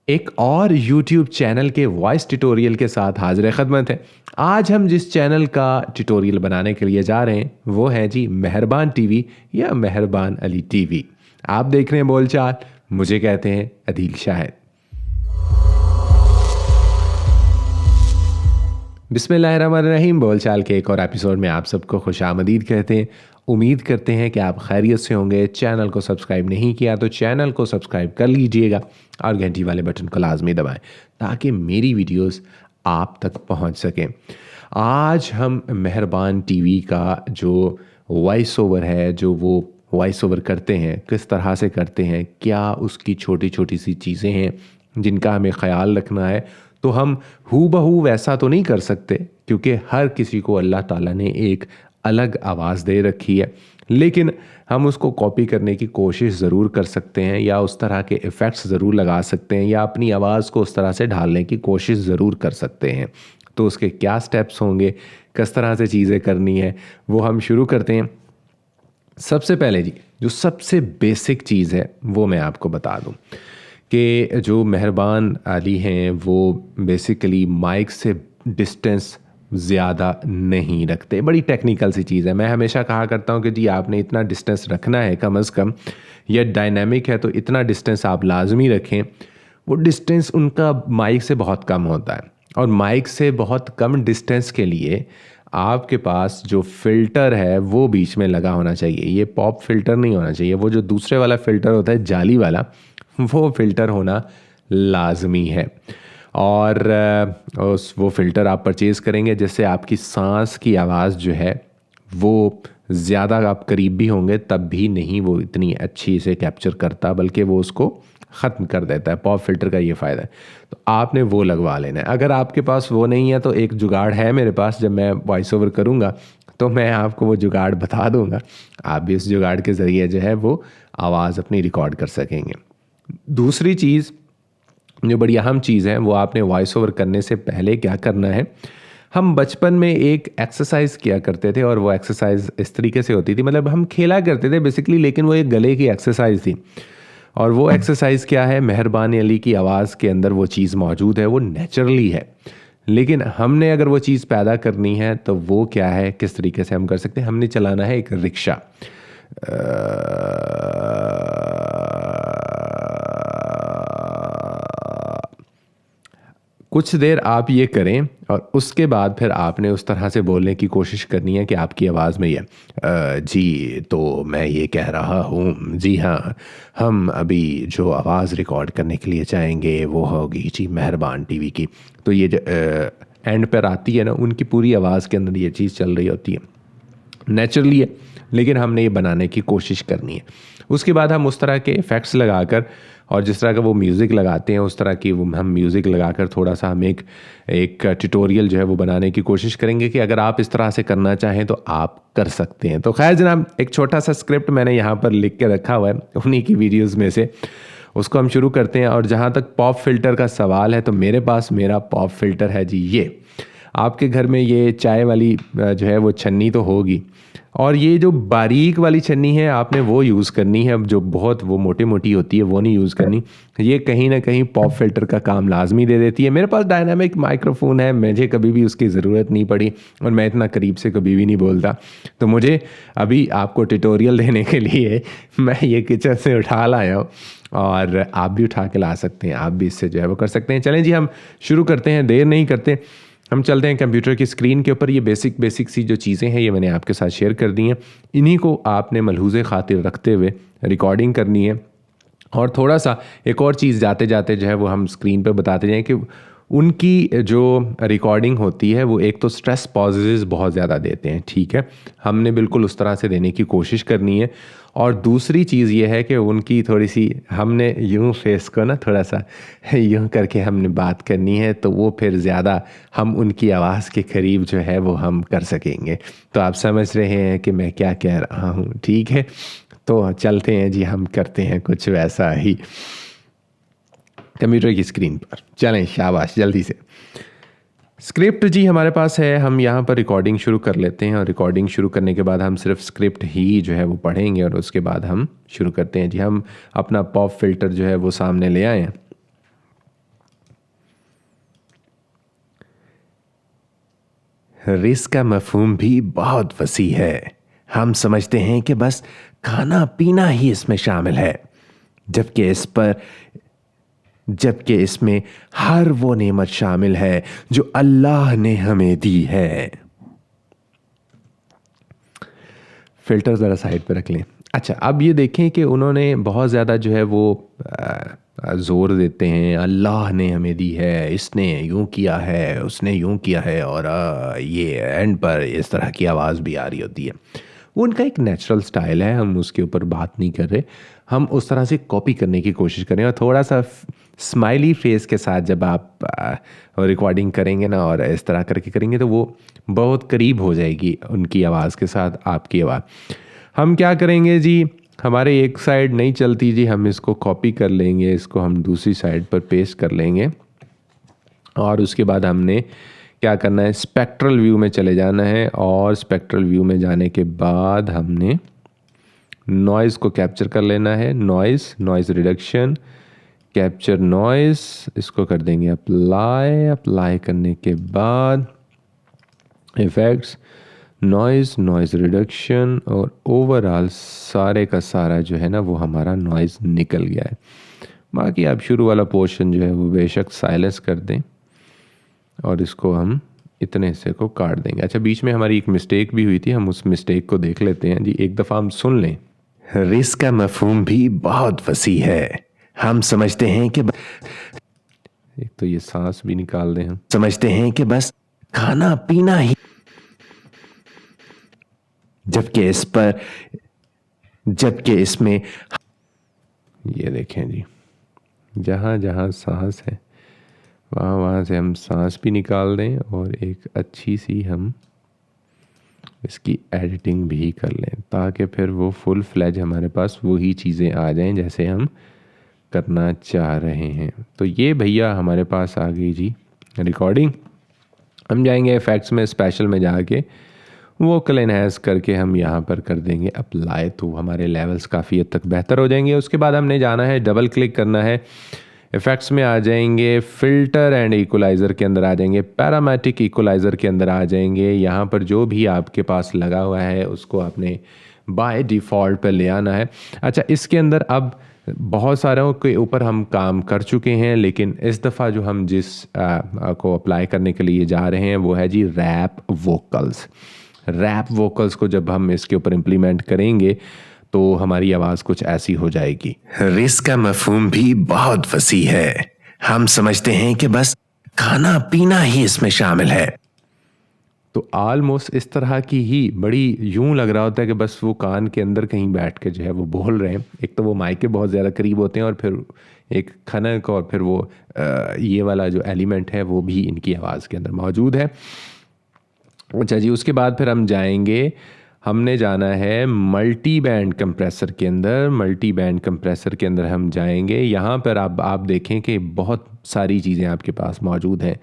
एक और YouTube channel के वॉइस ट्यूटोरियल के साथ हाजिर खदमत है। आज हम जिस चैनल का ट्यूटोरियल बनाने के लिए जा रहे हैं वो है जी मेहरबान टीवी या मेहरबान अली टीवी। आप देख रहे हैं बोलचाल, मुझे कहते हैं अदील शाहिद। बिस्मिल्लाहिर्रहमानिर्रहीम। बोलचाल के एक और एपिसोड में आप सबको खुशामदीद कहते हैं। उम्मीद करते हैं कि आप खैरियत से होंगे। चैनल को सब्सक्राइब नहीं किया तो चैनल को सब्सक्राइब कर लीजिएगा और घंटी वाले बटन को लाजमी दबाएं ताकि मेरी वीडियोस आप तक पहुंच सकें। आज हम मेहरबान टीवी का जो वॉइस ओवर है, जो वो वॉइस ओवर करते हैं, किस तरह से करते हैं, क्या उसकी छोटी छोटी सी चीज़ें हैं जिनका हमें ख्याल रखना है। तो हम हू बहू वैसा तो नहीं कर सकते क्योंकि हर किसी को अल्लाह ताला ने एक अलग आवाज़ दे रखी है, लेकिन हम उसको कॉपी करने की कोशिश ज़रूर कर सकते हैं या उस तरह के इफ़ेक्ट्स ज़रूर लगा सकते हैं या अपनी आवाज़ को उस तरह से ढालने की कोशिश ज़रूर कर सकते हैं। तो उसके क्या स्टेप्स होंगे, किस तरह से चीज़ें करनी है, वो हम शुरू करते हैं। सबसे पहले जी, जो सबसे बेसिक चीज़ है वो मैं आपको बता दूं कि जो मेहरबान अली हैं वो बेसिकली माइक से डिस्टेंस ज़्यादा नहीं रखते। बड़ी टेक्निकल सी चीज़ है। मैं हमेशा कहा करता हूँ कि जी आपने इतना डिस्टेंस रखना है कम अज़ कम, या डायनामिक है तो इतना डिस्टेंस आप लाजमी रखें। वो डिस्टेंस उनका माइक से बहुत कम होता है और माइक से बहुत कम डिस्टेंस के लिए आपके पास जो फ़िल्टर है वो बीच में लगा होना चाहिए। ये पॉप फिल्टर नहीं होना चाहिए, वो जो दूसरे वाला फ़िल्टर होता है जाली वाला, वो फ़िल्टर होना लाजमी है। और वो फ़िल्टर आप परचेज़ करेंगे जिससे आपकी सांस की आवाज़ जो है वो ज़्यादा, आप करीब भी होंगे तब भी नहीं वो इतनी अच्छी से कैप्चर करता, बल्कि वो उसको ख़त्म कर देता है। पॉप फिल्टर का ये फ़ायदा है, तो आपने वो लगवा लेना है। अगर आपके पास वो नहीं है तो एक जुगाड़ है मेरे पास, जब मैं वॉइस ओवर करूँगा तो मैं आपको वो जुगाड़ बता दूँगा। आप भी उस जुगाड़ के ज़रिए जो है वो आवाज़ अपनी रिकॉर्ड कर सकेंगे। दूसरी चीज़ जो बड़ी अहम चीज़ है वो आपने वॉइस ओवर करने से पहले क्या करना है। हम बचपन में एक एक्सरसाइज किया करते थे और वो एक्सरसाइज इस तरीके से होती थी, मतलब हम खेला करते थे बेसिकली, लेकिन वो एक गले की एक्सरसाइज थी। और वो एक्सरसाइज क्या है, मेहरबान अली की आवाज़ के अंदर वो चीज़ मौजूद है, वो नेचुरली है, लेकिन हमने अगर वो चीज़ पैदा करनी है तो वो क्या है, किस तरीके से हम कर सकते हैं। हमने चलाना है एक रिक्शा। कुछ देर आप ये करें और उसके बाद फिर आपने उस तरह से बोलने की कोशिश करनी है कि आपकी आवाज़ में ये जी तो मैं ये कह रहा हूँ, जी हाँ, हम अभी जो आवाज़ रिकॉर्ड करने के लिए चाहेंगे वो होगी जी मेहरबान टीवी की। तो ये जो एंड पर आती है ना, उनकी पूरी आवाज़ के अंदर ये चीज़ चल रही होती है, नेचुरली है, लेकिन हमने ये बनाने की कोशिश करनी है। उसके बाद हम उस तरह के इफ़ेक्ट्स लगाकर और जिस तरह का वो म्यूज़िक लगाते हैं उस तरह की वो हम म्यूज़िक लगाकर थोड़ा सा हम एक ट्यूटोरियल जो है वो बनाने की कोशिश करेंगे कि अगर आप इस तरह से करना चाहें तो आप कर सकते हैं। तो खैर जनाब, एक छोटा सा स्क्रिप्ट मैंने यहाँ पर लिख के रखा हुआ है उन्हीं की वीडियोज़ में से, उसको हम शुरू करते हैं। और जहाँ तक पॉप फिल्टर का सवाल है तो मेरे पास मेरा पॉप फिल्टर है जी ये। आपके घर में ये चाय वाली जो है वो छन्नी तो होगी, और ये जो बारीक वाली छन्नी है आपने वो यूज़ करनी है, जो बहुत वो मोटी मोटी होती है वो नहीं यूज़ करनी। ये कहीं ना कहीं पॉप फिल्टर का काम लाजमी दे देती है। मेरे पास डायनामिक माइक्रोफोन है, मुझे कभी भी उसकी ज़रूरत नहीं पड़ी और मैं इतना करीब से कभी भी नहीं बोलता, तो मुझे अभी आपको ट्यूटोरियल देने के लिए मैं ये किचन से उठा लाया हूँ और आप भी उठा के ला सकते हैं, आप भी इससे जो है वो कर सकते हैं। चलें जी, हम शुरू करते हैं, देर नहीं करते, हम चलते हैं कंप्यूटर की स्क्रीन के ऊपर। ये बेसिक सी जो चीज़ें हैं ये मैंने आपके साथ शेयर कर दी हैं, इन्हीं को आपने मलहूज़े खातिर रखते हुए रिकॉर्डिंग करनी है। और थोड़ा सा एक और चीज़ जाते जाते जो है वो हम स्क्रीन पर बताते जाएं कि उनकी जो रिकॉर्डिंग होती है वो एक तो स्ट्रेस पॉजेज़ बहुत ज़्यादा देते हैं, ठीक है, हमने बिल्कुल उस तरह से देने की कोशिश करनी है। और दूसरी चीज़ ये है कि उनकी थोड़ी सी हमने यूँ फेस को ना थोड़ा सा यूँ करके हमने बात करनी है, तो वो फिर ज़्यादा हम उनकी आवाज़ के करीब जो है वो हम कर सकेंगे। तो आप समझ रहे हैं कि मैं क्या कह रहा हूँ, ठीक है। तो चलते हैं जी, हम करते हैं कुछ वैसा ही कंप्यूटर की स्क्रीन पर। चलें, शाबाश, जल्दी से स्क्रिप्ट जी हमारे पास है। हम यहाँ पर रिकॉर्डिंग शुरू कर लेते हैं और रिकॉर्डिंग शुरू करने के बाद हम सिर्फ स्क्रिप्ट ही जो है वो पढ़ेंगे और उसके बाद हम शुरू करते हैं जी। हम अपना पॉप फिल्टर जो है वो सामने ले आए हैं रिस्क का मफहूम भी बहुत वसी है। हम समझते हैं कि बस खाना पीना ही इसमें शामिल है, जबकि इसमें हर वो नेमत शामिल है जो अल्लाह ने हमें दी है। फिल्टर ज़रा साइड पे रख लें। अच्छा, अब ये देखें कि उन्होंने बहुत ज़्यादा जो है वो ज़ोर देते हैं अल्लाह ने हमें दी है, इसने यूँ किया है, उसने यूँ किया है, और ये एंड पर इस तरह की आवाज़ भी आ रही होती है। वो उनका एक नेचुरल स्टाइल है, हम उसके ऊपर बात नहीं कर रहे। हम उस तरह से कॉपी करने की कोशिश करें, और थोड़ा सा स्माइली फेस के साथ जब आप रिकॉर्डिंग करेंगे ना और इस तरह करके करेंगे तो वो बहुत करीब हो जाएगी उनकी आवाज़ के साथ आपकी आवाज़। हम क्या करेंगे जी, हमारे एक साइड नहीं चलती जी, हम इसको कॉपी कर लेंगे, इसको हम दूसरी साइड पर पेस्ट कर लेंगे, और उसके बाद हमने क्या करना है, स्पेक्ट्रल व्यू में चले जाना है, और स्पेक्ट्रल व्यू में जाने के बाद हमने नॉइज़ को कैप्चर कर लेना है। नॉइज़ रिडक्शन, कैप्चर नॉइज़, इसको कर देंगे अप्लाई करने के बाद इफ़ेक्ट्स, नॉइज़ रिडक्शन, और ओवरऑल सारे का सारा जो है ना वो हमारा नॉइज़ निकल गया है। बाकी आप शुरू वाला पोर्शन जो है वो बेशक साइलेंस कर दें, और इसको हम इतने हिस्से को काट देंगे। अच्छा, बीच में हमारी एक मिस्टेक भी हुई थी, हम उस मिस्टेक को देख लेते हैं जी, एक दफ़ा हम सुन लें। रिस्क का मफहूम भी बहुत वसी है। हम समझते हैं कि एक तो ये सांस भी निकाल दें, हम समझते हैं कि बस खाना पीना ही, जबकि इसमें ये देखें जी, जहाँ जहाँ सांस है वहाँ से हम सांस भी निकाल दें, और एक अच्छी सी हम इसकी एडिटिंग भी कर लें, ताकि फिर वो फुल फ्लैज हमारे पास वही चीज़ें आ जाएं जैसे हम करना चाह रहे हैं। तो ये भैया हमारे पास आ गई जी रिकॉर्डिंग। हम जाएंगे इफ़ेक्ट्स में, स्पेशल में जाके वोकल एनहांस करके हम यहाँ पर कर देंगे अप्लाई, तो हमारे लेवल्स काफ़ी हद तक बेहतर हो जाएंगे। उसके बाद हमने जाना है, डबल क्लिक करना है, इफ़ेक्ट्स में आ जाएंगे, फ़िल्टर एंड इक्वलाइज़र के अंदर आ जाएंगे, पैरामेट्रिक इक्वलाइज़र के अंदर आ जाएंगे। यहाँ पर जो भी आपके पास लगा हुआ है उसको आपने बाय डिफ़ॉल्ट पर ले आना है। अच्छा, इसके अंदर अब बहुत सारों के ऊपर हम काम कर चुके हैं, लेकिन इस दफ़ा जो हम जिस को अप्लाई करने के लिए जा रहे हैं वो है जी रैप वोकल्स को जब हम इसके ऊपर इम्प्लीमेंट करेंगे तो हमारी आवाज़ कुछ ऐसी हो जाएगी। रिस्क का मफहूम भी बहुत वसी है। हम समझते हैं कि बस खाना पीना ही इसमें शामिल है। तो ऑलमोस्ट इस तरह की ही बड़ी यूं लग रहा होता है कि बस वो कान के अंदर कहीं बैठ के जो है वो बोल रहे हैं। एक तो वो माइक के बहुत ज़्यादा करीब होते हैं, और फिर एक खनक, और फिर वो ये वाला जो एलिमेंट है वो भी इनकी आवाज़ के अंदर मौजूद है। अच्छा जी, उसके बाद फिर हम जाएंगे, हमने जाना है मल्टी बैंड कंप्रेसर के अंदर। मल्टी बैंड कंप्रेसर के अंदर हम जाएंगे, यहाँ पर आप देखें कि बहुत सारी चीज़ें आपके पास मौजूद हैं।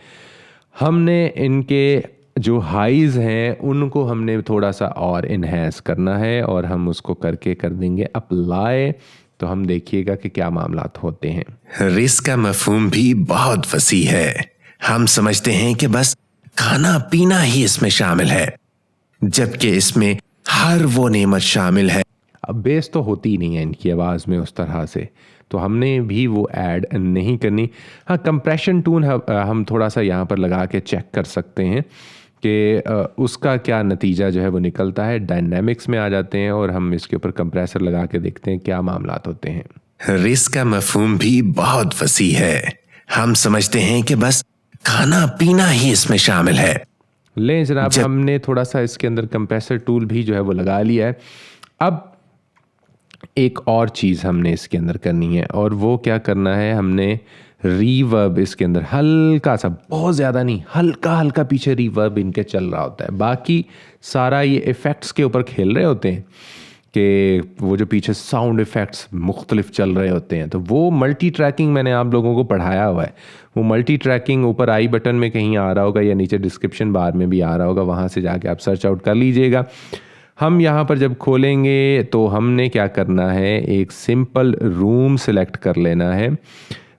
हमने इनके जो हाइज़ हैं उनको हमने थोड़ा सा और इन्हेंस करना है, और हम उसको करके कर देंगे अप्लाई। तो हम देखिएगा कि क्या मामलात होते हैं। रिस्क का मफहूम भी बहुत वसी है। हम समझते हैं कि बस खाना पीना ही इसमें शामिल है, जबकि इसमें हर वो नेमत शामिल है। अब बेस तो होती नहीं है इनकी आवाज़ में उस तरह से, तो हमने भी वो ऐड नहीं करनी। हाँ, कंप्रेशन टून हम थोड़ा सा यहाँ पर लगा के चेक कर सकते हैं कि उसका क्या नतीजा जो है वो निकलता है। डायनामिक्स में आ जाते हैं और हम इसके ऊपर कंप्रेसर लगा के देखते हैं क्या मामलात होते हैं। रिस्क का मफहूम भी बहुत वसी है। हम समझते हैं कि बस खाना पीना ही इसमें शामिल है। लें जनाब, हमने थोड़ा सा इसके अंदर कंप्रेसर टूल भी जो है वो लगा लिया है। अब एक और चीज़ हमने इसके अंदर करनी है, और वो क्या करना है, हमने रीवर्ब इसके अंदर हल्का सा, बहुत ज़्यादा नहीं, हल्का हल्का पीछे रीवर्ब इनके चल रहा होता है। बाकी सारा ये इफ़ेक्ट्स के ऊपर खेल रहे होते हैं कि वो जो पीछे साउंड इफ़ेक्ट्स मुख्तलिफ चल रहे होते हैं। तो वो मल्टी ट्रैकिंग मैंने आप लोगों को पढ़ाया हुआ है। वो मल्टी ट्रैकिंग ऊपर आई बटन में कहीं आ रहा होगा, या नीचे डिस्क्रिप्शन बार में भी आ रहा होगा, वहाँ से जाके आप सर्च आउट कर लीजिएगा। हम यहाँ पर जब खोलेंगे तो हमने क्या करना है, एक सिंपल रूम सेलेक्ट कर लेना है।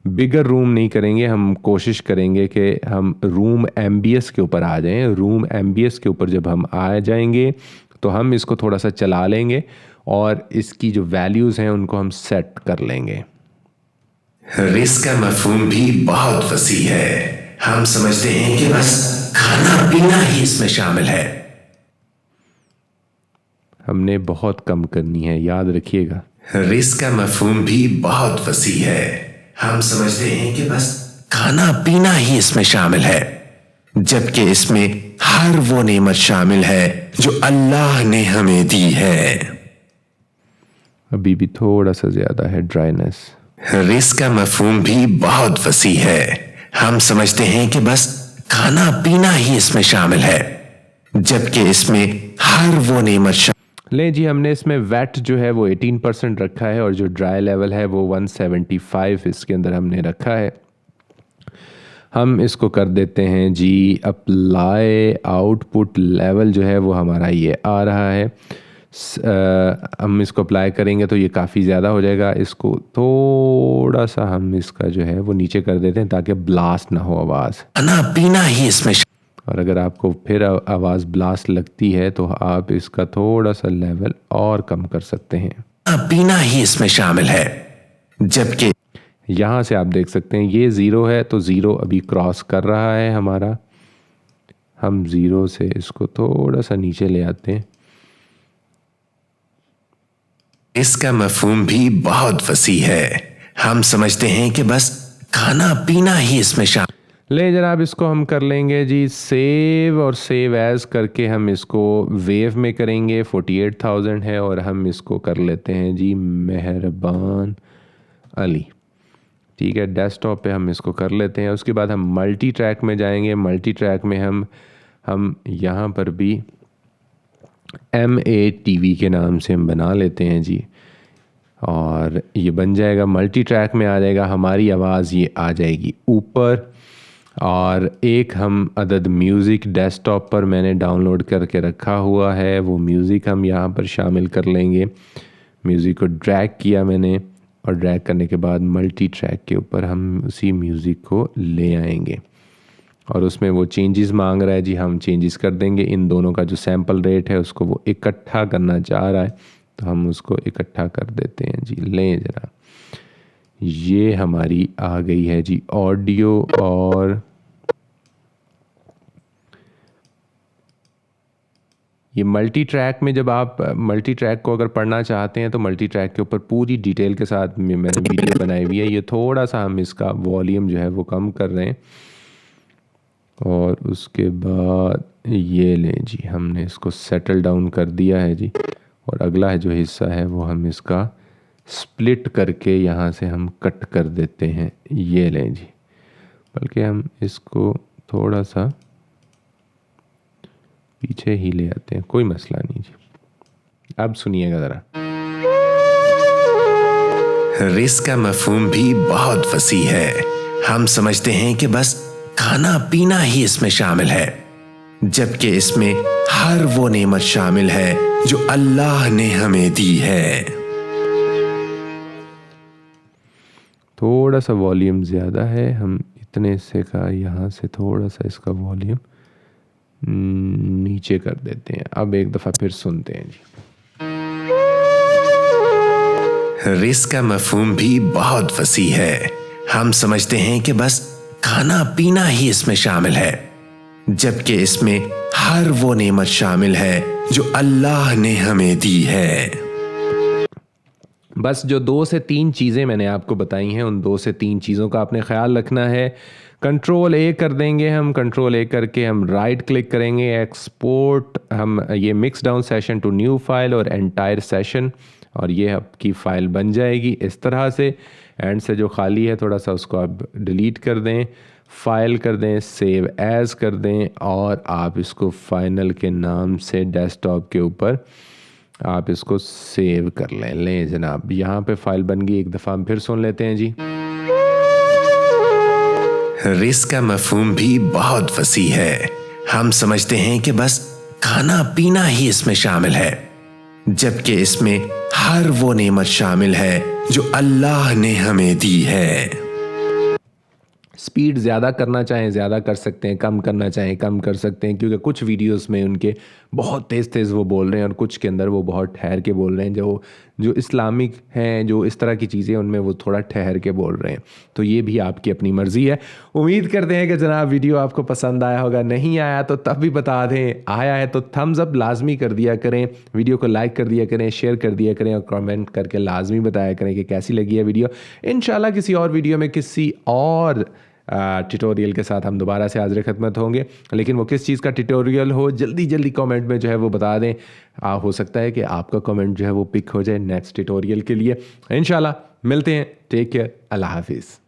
बिगर रूम नहीं करेंगे, हम कोशिश करेंगे कि हम रूम एमबीएस के ऊपर आ जाएं। रूम एमबीएस के ऊपर जब हम आ जाएंगे तो हम इसको थोड़ा सा चला लेंगे और इसकी जो वैल्यूज़ हैं उनको हम सेट कर लेंगे। रिस्क का मफहूम भी बहुत वसी है। हम समझते हैं कि बस खाना पीना ही इसमें शामिल है। हमने बहुत कम करनी है, याद रखिएगा। रिस्क का मफहूम भी बहुत वसी है। हम समझते हैं कि बस खाना पीना ही इसमें शामिल है, जबकि इसमें हर वो नेमत शामिल है जो अल्लाह ने हमें दी है। अभी भी थोड़ा सा ज़्यादा है ड्राइनेस। रिस्क का मफहूम भी बहुत वसी है। हम समझते हैं कि बस खाना पीना ही इसमें शामिल है, जबकि इसमें हर वो नेमत ले जी, हमने इसमें वेट जो है वो 18% रखा है और जो ड्राई लेवल है वो 175 इसके अंदर हमने रखा है। हम इसको कर देते हैं जी अप्लाई। आउटपुट लेवल जो है वो हमारा ये आ रहा है। हम इसको अप्लाई करेंगे तो ये काफ़ी ज़्यादा हो जाएगा। इसको थोड़ा सा हम इसका जो है वो नीचे कर देते हैं ताकि ब्लास्ट ना हो आवाज़। खाना पीना ही इसमें और अगर आपको फिर आवाज़ ब्लास्ट लगती है तो आप इसका थोड़ा सा लेवल और कम कर सकते हैं। पीना ही इसमें शामिल है, जबकि यहाँ से आप देख सकते हैं ये 0 है तो 0 अभी क्रॉस कर रहा है हमारा। हम 0 से इसको थोड़ा सा नीचे ले आते हैं। इसका मफहूम भी बहुत वसी है। हम समझते हैं कि बस खाना पीना ही इसमें शामिल। ले जनाब, इसको हम कर लेंगे जी सेव, और सेव एज करके हम इसको वेव में करेंगे। 48,000 है और हम इसको कर लेते हैं जी मेहरबान अली। ठीक है, डेस्कटॉप पे हम इसको कर लेते हैं। उसके बाद हम मल्टी ट्रैक में जाएंगे। मल्टी ट्रैक में हम यहाँ पर भी MATV के नाम से हम बना लेते हैं जी, और ये बन जाएगा। मल्टी ट्रैक में आ जाएगा, हमारी आवाज़ ये आ जाएगी ऊपर। और एक हम अदद म्यूज़िक डेस्कटॉप पर मैंने डाउनलोड करके रखा हुआ है, वो म्यूज़िक हम यहाँ पर शामिल कर लेंगे। म्यूज़िक को ड्रैग किया मैंने, और ड्रैग करने के बाद मल्टी ट्रैक के ऊपर हम उसी म्यूज़िक को ले आएंगे। और उसमें वो चेंजेस मांग रहा है जी, हम चेंजेस कर देंगे। इन दोनों का जो सैम्पल रेट है उसको वो इकट्ठा करना चाह रहा है, तो हम उसको इकट्ठा कर देते हैं जी। लें ज़रा, ये हमारी आ गई है जी ऑडियो। और ये मल्टी ट्रैक में जब आप मल्टी ट्रैक को अगर पढ़ना चाहते हैं तो मल्टी ट्रैक के ऊपर पूरी डिटेल के साथ मैंने वीडियो बनाई हुई है। ये थोड़ा सा हम इसका वॉल्यूम जो है वो कम कर रहे हैं। और उसके बाद ये लें जी, हमने इसको सेटल डाउन कर दिया है जी। और अगला है जो हिस्सा है वो हम इसका स्प्लिट करके यहाँ से हम कट कर देते हैं। ये लें जी, बल्कि हम इसको थोड़ा सा पीछे ही ले आते हैं, कोई मसला नहीं जी। अब सुनिएगा ज़रा। रिस्क का मफहूम भी बहुत वसी है। हम समझते हैं कि बस खाना पीना ही इसमें शामिल है, जबकि इसमें हर वो नेमत शामिल है जो अल्लाह ने हमें दी है। थोड़ा सा वॉल्यूम ज़्यादा है, हम इतने से का यहाँ से थोड़ा सा इसका वॉल्यूम नीचे कर देते हैं। अब एक दफ़ा फिर सुनते हैं जी। रिस्क का मफहूम भी बहुत वसी है। हम समझते हैं कि बस खाना पीना ही इसमें शामिल है, जबकि इसमें हर वो नेमत शामिल है जो अल्लाह ने हमें दी है। बस जो 2 से 3 चीज़ें मैंने आपको बताई हैं, उन 2 से 3 चीज़ों का आपने ख्याल रखना है। कंट्रोल A कर देंगे हम। कंट्रोल A करके हम राइट क्लिक करेंगे, एक्सपोर्ट, हम ये mix down session to new file और एंटायर सेशन, और ये आपकी फ़ाइल बन जाएगी इस तरह से। एंड से जो खाली है थोड़ा सा उसको आप डिलीट कर दें, फाइल कर दें, सेव एज कर दें, और आप इसको फाइनल के नाम से डेस्कटॉप के ऊपर आप इसको सेव कर लें। लें जनाब, यहाँ पे फाइल बन गई। एक दफ़ा हम फिर सुन लेते हैं जी। रिस्क का मफहूम भी बहुत वसी है। हम समझते हैं कि बस खाना पीना ही इसमें शामिल है, जबकि इसमें हर वो नेमत शामिल है जो अल्लाह ने हमें दी है। स्पीड ज़्यादा करना चाहें ज़्यादा कर सकते हैं, कम करना चाहें कम कर सकते हैं, क्योंकि कुछ वीडियोस में उनके बहुत तेज़ तेज़ वो बोल रहे हैं और कुछ के अंदर वो बहुत ठहर के बोल रहे हैं। जो इस्लामिक हैं, जो इस तरह की चीज़ें, उनमें वो थोड़ा ठहर के बोल रहे हैं। तो ये भी आपकी अपनी मर्ज़ी है। उम्मीद करते हैं कि जनाब वीडियो आपको पसंद आया होगा। नहीं आया तो तब भी बता दें, आया है तो थम्स अप लाजमी कर दिया करें, वीडियो को लाइक कर दिया करें, शेयर कर दिया करें और कमेंट करके लाजमी बताया करें कि कैसी लगी है वीडियो। इंशाल्लाह किसी और वीडियो में किसी और ट्यूटोरियल के साथ हम दोबारा से हाज़िर खिदमत होंगे। लेकिन वो किस चीज़ का ट्यूटोरियल हो, जल्दी जल्दी कमेंट में जो है वो बता दें। हो सकता है कि आपका कमेंट जो है वो पिक हो जाए नेक्स्ट ट्यूटोरियल के लिए। इंशाल्लाह मिलते हैं। टेक केयर, अल्लाह हाफिज़।